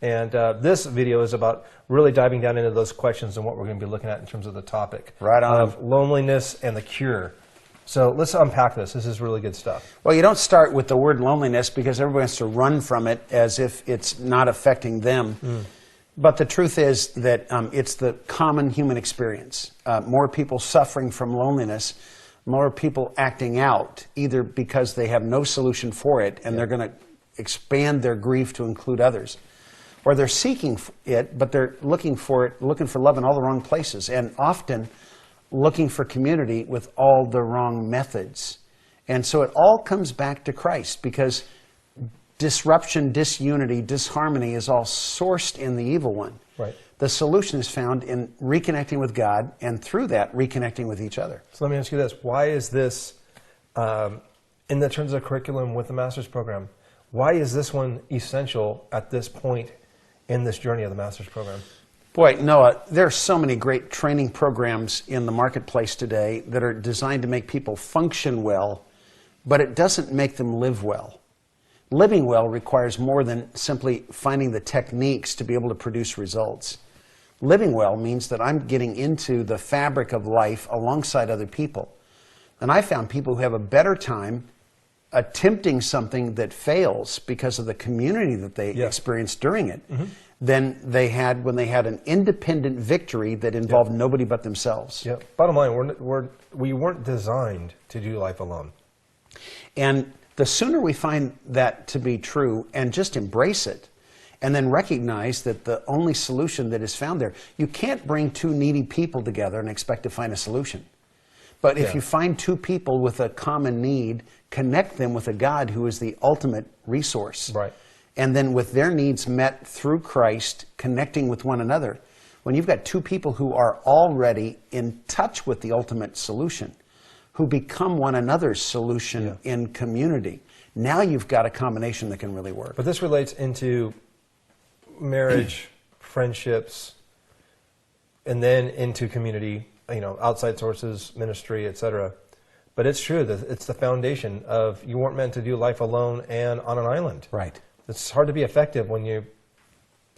And this video is about really diving down into those questions and what we're going to be looking at in terms of the topic. Right on. Of loneliness and the cure. So let's unpack this. This is really good stuff. Well, you don't start with the word loneliness because everybody wants to run from it as if it's not affecting them. But the truth is that it's the common human experience. More people suffering from loneliness, more people acting out, either because they have no solution for it and they're going to expand their grief to include others, or they're seeking it, but they're looking for it, looking for love in all the wrong places, and often looking for community with all the wrong methods. And so it all comes back to Christ, because disruption, disunity, disharmony is all sourced in the evil one. Right. The solution is found in reconnecting with God, and through that, reconnecting with each other. So let me ask you this. Why is this, in the terms of curriculum with the master's program, why is this one essential at this point in this journey of the master's program? Boy, Noah, there are so many great training programs in the marketplace today that are designed to make people function well, but it doesn't make them live well. Living well requires more than simply finding the techniques to be able to produce results. Living well means that I'm getting into the fabric of life alongside other people. And I found people who have a better time attempting something that fails because of the community that they experienced during it than they had when they had an independent victory that involved nobody but themselves. Bottom line, we weren't designed to do life alone. And the sooner we find that to be true and just embrace it, and then recognize that the only solution that is found there, you can't bring two needy people together and expect to find a solution. But if you find two people with a common need, connect them with a God who is the ultimate resource. Right. And then with their needs met through Christ, connecting with one another, when you've got two people who are already in touch with the ultimate solution, who become one another's solution in community, now you've got a combination that can really work. But this relates into marriage, friendships, and then into community, outside sources, ministry, etc. But it's true that it's the foundation of you weren't meant to do life alone and on an island. Right. It's hard to be effective when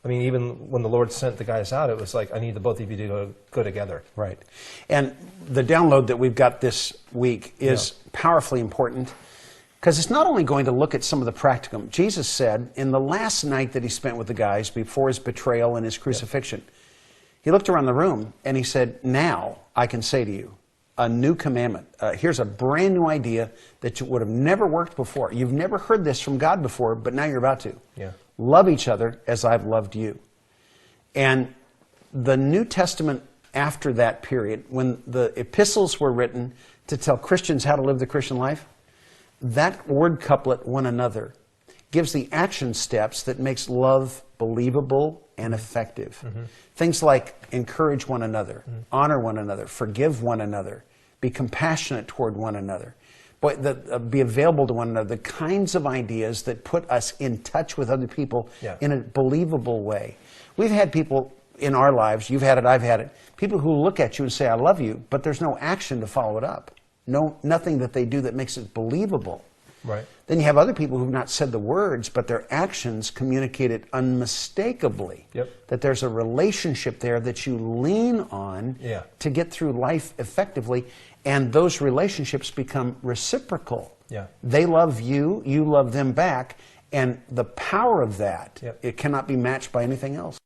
even when the Lord sent the guys out, it was like, I need the both of you to go together. Right. And the download that we've got this week is powerfully important, because it's not only going to look at some of the practical. Jesus said in the last night that he spent with the guys before his betrayal and his crucifixion, he looked around the room and he said, now I can say to you a new commandment. Here's a brand new idea that would have never worked before. You've never heard this from God before, but now you're about to. Love each other as I've loved you. And the New Testament after that period, when the epistles were written to tell Christians how to live the Christian life, that word couplet, one another, gives the action steps that makes love believable and effective. Things like encourage one another, honor one another, forgive one another, be compassionate toward one another, be available to one another, the kinds of ideas that put us in touch with other people in a believable way. We've had people in our lives, you've had it, I've had it, people who look at you and say, I love you, but there's no action to follow it up. Nothing that they do that makes it believable. Right. Then you have other people who've not said the words, but their actions communicate it unmistakably. That there's a relationship there that you lean on to get through life effectively, and those relationships become reciprocal. They love you, you love them back, and the power of that, it cannot be matched by anything else.